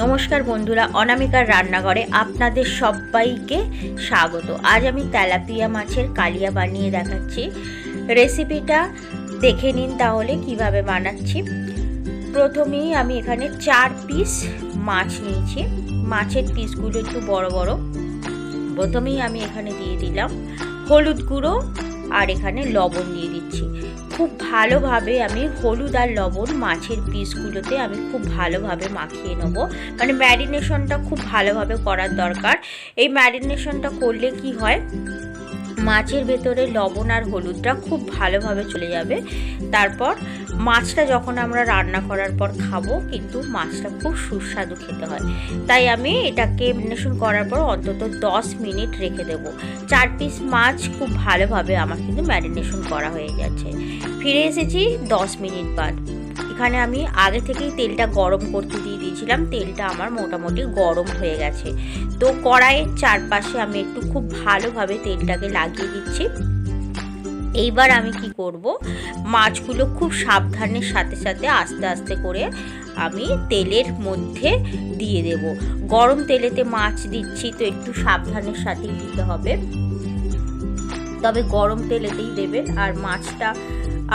নমস্কার বন্ধুরা, অনামিকার রান্নাঘরে আপনাদের সবাইকে স্বাগত। আজ আমি তেলাপিয়া মাছের কালিয়া বানিয়ে দেখাচ্ছি। রেসিপিটা দেখে নিন তাহলে কিভাবে বানাচ্ছি। প্রথমেই আমি এখানে 4 পিস মাছ নিয়েছি। মাছের পিসগুলো একটু বড় বড়। প্রথমেই আমি এখানে দিয়ে দিলাম হলুদ গুঁড়ো আর এখানে লবণ দিয়ে দিচ্ছি। খুব ভালোভাবে আমি হলুদ আর লবণ মাছের পিসগুলোতে আমি খুব ভালোভাবে মাখিয়ে নেব। মানে ম্যারিনেশনটা খুব ভালোভাবে করার দরকার। এই ম্যারিনেশনটা করলে কি হয়, মাছের ভেতরে লবণ আর হলুদটা খুব ভালোভাবে চলে যাবে। তারপর মাছটা যখন আমরা রান্না করার পর খাবো, কিন্তু মাছটা খুব সুস্বাদু খেতে হয়। তাই আমি এটাকে ম্যারিনেশন করার পর অন্তত 10 মিনিট রেখে দেব। 4 পিস মাছ খুব ভালোভাবে আমার কিন্তু ম্যারিনেশন করা হয়ে যাচ্ছে। ফিরে এসেছি 10 মিনিট বাদ। এখানে আমি আগে থেকেই তেলটা গরম করতে দিয়ে দিয়েছিলাম। তেলটা আমার মোটামুটি গরম হয়ে গেছে। তো কড়াইয়ের চারপাশে আমি একটু খুব ভালোভাবে তেলটাকে লাগিয়ে দিচ্ছি। এইবার আমি কি করব, মাছগুলো খুব সাবধানের সাথে সাথে আস্তে আস্তে করে আমি তেলের মধ্যে দিয়ে দেব। গরম তেলেতে মাছ দিচ্ছি, তো একটু সাবধানের সাথেই দিতে হবে। তবে গরম তেলেতেই দেবেন। আর মাছটা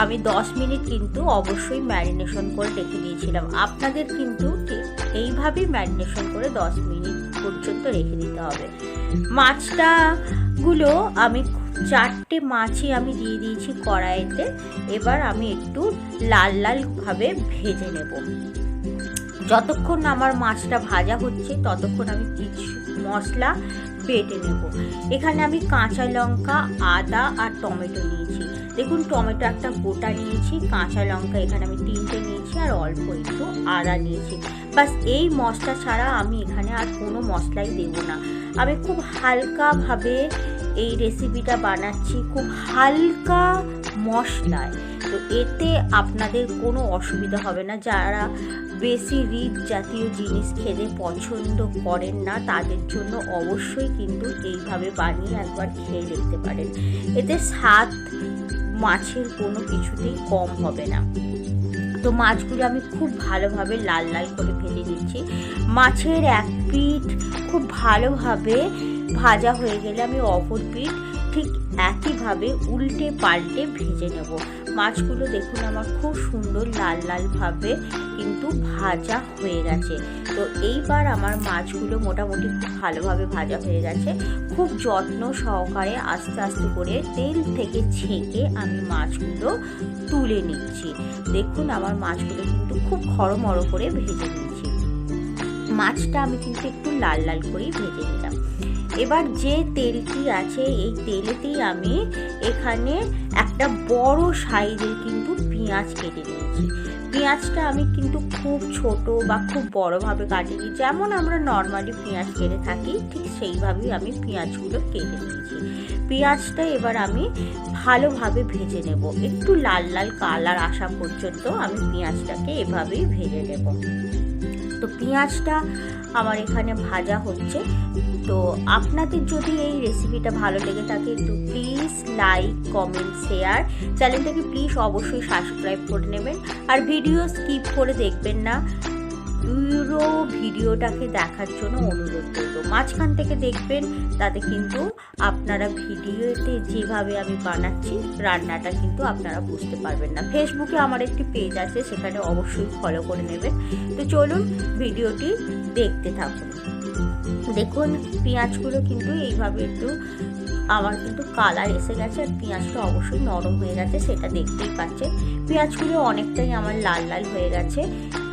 আমি 10 মিনিট কিন্তু অবশ্যই ম্যারিনেশন করে রেখে দিয়েছিলাম। আপনাদের কিন্তু এইভাবেই ম্যারিনেশন করে 10 মিনিট পর্যন্ত রেখে দিতে হবে। মাছটাগুলো আমি 4টে মাছই আমি দিয়ে দিয়েছি কড়াইতে। এবার আমি একটু লাল লাল ভাবে ভেজে নেব। যতক্ষণ আমার মাছটা ভাজা হচ্ছে ততক্ষণ আমি কিছু মশলা বেটে নেব। এখানে আমি কাঁচা লঙ্কা, আদা আর টমেটো নিয়েছি। দেখুন, টমেটো একটা গোটা নিয়েছি, কাঁচা লঙ্কা এখানে আমি 3টে নিয়েছি, আর অল্প একটু আদা নিয়েছি। বাস এই মশলা ছাড়া আমি এখানে আর কোনো মশলাই দেব না। আমি খুব হালকাভাবে এই রেসিপিটা বানাচ্ছি, খুব হালকা মশলায়। তো এতে আপনাদের কোনো অসুবিধা হবে না। যারা বেশি রিচ জাতীয় জিনিস খেতে পছন্দ করেন না, তাদের জন্য অবশ্যই কিন্তু এইভাবে বানিয়ে একবার খেয়ে দেখতে পারেন। এতে স্বাদ মাছের কোনো কিছুতেই কম হবে না। তো মাছগুলো আমি খুব ভালোভাবে লাল লাল করে ভেজে নিচ্ছি। মাছের এক পিঠ খুব ভালোভাবে ভাজা হয়ে গেলে আমি অপর পিঠ ঠিক একইভাবে উল্টে পাল্টে ভেজে নেব। মাছগুলো দেখুন আমার খুব সুন্দর লাল লালভাবে কিন্তু ভাজা হয়ে গেছে। তো এইবার আমার মাছগুলো মোটামুটি খুব ভালোভাবে ভাজা হয়ে গেছে। খুব যত্ন সহকারে আস্তে আস্তে করে তেল থেকে ছেঁকে আমি মাছগুলো তুলে নিচ্ছি। দেখুন আমার মাছগুলো কিন্তু খুব খড়মড় করে ভেজে নিচ্ছি। মাছটা আমি কিন্তু একটু লাল লাল করেই ভেজে নিলাম। এবার যে তেলটি আছে এই তেলেতেই আমি এখানে একটা বড় সাইজের কিন্তু পেঁয়াজ কেটে নিয়েছি। পেঁয়াজটা আমি কিন্তু খুব ছোট বা খুব বড়ভাবে কাটিনি। যেমন আমরা নর্মালি পেঁয়াজ কেটে থাকি ঠিক সেইভাবেই আমি পেঁয়াজগুলো কেটে নিয়েছি। পেঁয়াজটা এবার আমি ভালোভাবে ভেজে নেব। একটু লাল লাল কালার আসা পর্যন্ত আমি পেঁয়াজটাকে এভাবেই ভেজে নেব। তো পেঁয়াজটা আমার এখানে ভাজা হচ্ছে। তো আপনাদের যদি এই রেসিপিটা ভালো লেগে থাকে তো প্লিজ লাইক, কমেন্ট, শেয়ার। চ্যানেলটাকে প্লিজ অবশ্যই সাবস্ক্রাইব করে নেবেন। আর ভিডিও স্কিপ করে দেখবেন না, পুরো ভিডিওটাকে দেখার জন্য অনুরোধ করব। মাঝখান থেকে দেখবেন, তাতে কিন্তু আপনারা ভিডিওতে যেভাবে আমি বানাচ্ছি রান্নাটা কিন্তু আপনারা বুঝতে পারবেন না। ফেসবুকে আমার একটি পেজ আছে, সেখানে অবশ্যই ফলো করে নেবেন। তো চলুন ভিডিওটি দেখতে থাকুন। দেখুন পেঁয়াজগুলো কিন্তু এইভাবে একটু আমার কিন্তু কালার এসে গেছে, আর পেঁয়াজটা অবশ্যই নরম হয়ে গেছে, সেটা দেখতেই পাচ্ছেন। পেঁয়াজগুলো অনেকটাই আমার লাল লাল হয়ে গেছে।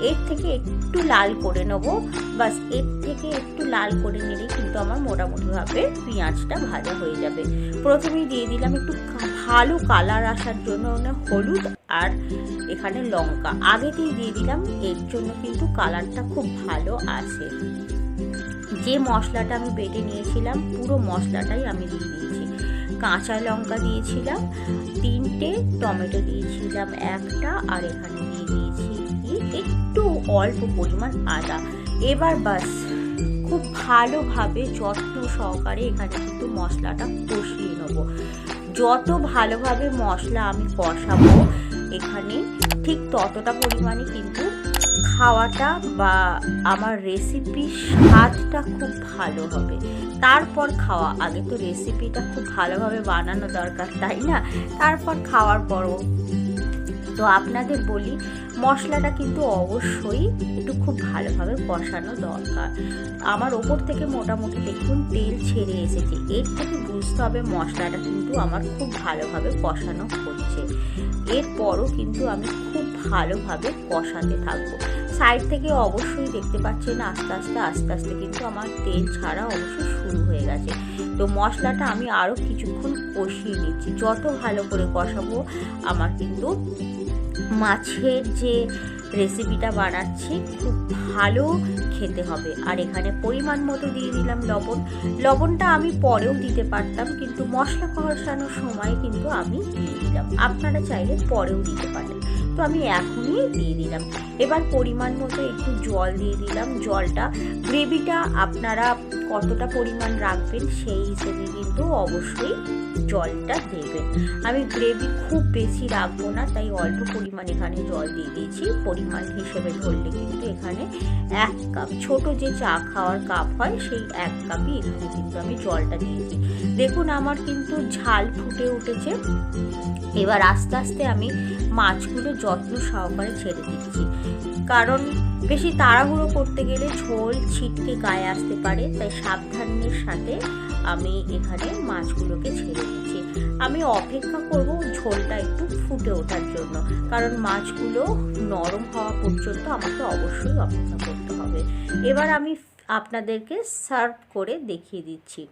এর থেকে একটু লাল করে নেব, বাস এর থেকে একটু লাল করে নিলেই কিন্তু আমার মোটামুটিভাবে পেঁয়াজটা ভাজা হয়ে যাবে। প্রথমেই দিয়ে দিলাম একটু ভালো কালার আসার জন্য হলুদ আর এখানে লঙ্কা আগেতেই দিয়ে দিলাম, এর জন্য কিন্তু কালারটা খুব ভালো আসে। যে মশলাটা আমি বেটে নিয়েছিলাম পুরো মশলাটাই আমি দিয়ে দিয়েছি। কাঁচা লঙ্কা দিয়েছিলাম 3টে, টমেটো দিয়েছিলাম 1টা, আর এখানে দিয়ে দিয়েছি একটু অল্প পরিমাণ আদা। এবার বাস খুব ভালোভাবে যত্ন সহকারে এখানে কিন্তু মশলাটা কষিয়ে নেব। যত ভালোভাবে মশলা আমি কষাবো এখানে ঠিক ততটা পরিমাণে কিন্তু খাওয়াটা বা আমার রেসিপির স্বাদটা খুব ভালো হবে। তারপর খাওয়া, আগে তো রেসিপিটা খুব ভালোভাবে বানানো দরকার, তাই না? তারপর খাওয়ার পরও তো আপনাদের বলি, মশলাটা কিন্তু অবশ্যই একটু খুব ভালোভাবে কষানো দরকার। আমার ওপর থেকে মোটামুটি দেখুন তেল ছেড়ে এসেছে, এর থেকে বুঝতে হবে মশলাটা কিন্তু আমার খুব ভালোভাবে কষানো হচ্ছে। এরপরও কিন্তু আমি খুব ভালোভাবে কষাতে থাকবো। সাইড থেকে অবশ্যই দেখতে পাচ্ছেন আস্তে আস্তে কিন্তু আমার তেল ছাড়া অবশ্যই শুরু হয়ে গেছে। তো মশলাটা আমি আরও কিছুক্ষণ কষিয়ে নিচ্ছি। যত ভালো করে কষাবো আমার কিন্তু মাছের যে রেসিপিটা বানাচ্ছি খুব ভালো খেতে হবে। আর এখানে পরিমাণ মতো দিয়ে দিলাম লবণ। লবণটা আমি পরেও দিতে পারতাম, কিন্তু মশলা কষানোর সময় কিন্তু আমি দিয়ে দিলাম। আপনারা চাইলে পরেও দিতে পারেন, তো আমি এখনই দিয়ে দিলাম। এবার পরিমাণ মতো একটু জল দিয়ে দিলাম। জলটা, গ্রেভিটা আপনারা কতটা পরিমাণ রাখবেন সেই হিসেবে কিন্তু অবশ্যই জলটা দেবেন। আমি গ্রেভি খুব বেশি রাখবো না, তাই অল্প পরিমাণ এখানে জল দিয়ে দিয়েছি। পরিমাণ হিসেবে ধরলে কিন্তু এখানে 1 কাপ, ছোট যে চা খাওয়ার কাপ হয় সেই 1 কাপই এখানে কিন্তু আমি জলটা দিয়েছি। দেখুন আমার কিন্তু ঝাল ফুটে উঠেছে। এবার আস্তে আস্তে আমি মাছগুলো যত্ন সহকারে ছেড়ে দিচ্ছি, কারণ বেশি তাড়াহুড়ো করতে গেলে ঝোল ছিটকে গায়ে আসতে পারে, তাই সাবধানের সাথে আমি এখানে মাছগুলোকে ছেড়ে দিচ্ছি। আমি অপেক্ষা করব ঝোলটা একটু ফুটে ওঠার জন্য, কারণ মাছগুলো নরম হওয়া পর্যন্ত আমাকে অবশ্যই অপেক্ষা করতে হবে। এবার আমি আপনাদেরকে সার্ভ করে দেখিয়ে দিচ্ছি।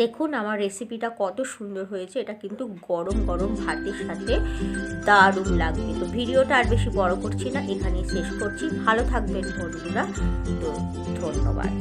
দেখুন আমার রেসিপিটা কত সুন্দর হয়েছে। এটা কিন্তু গরম গরম ভাতের সাথে দারুণ লাগবে। তো ভিডিওটা আর বেশি বড় করছি না, এখানেই শেষ করছি। ভালো থাকবেন বন্ধুরা, তো ধন্যবাদ।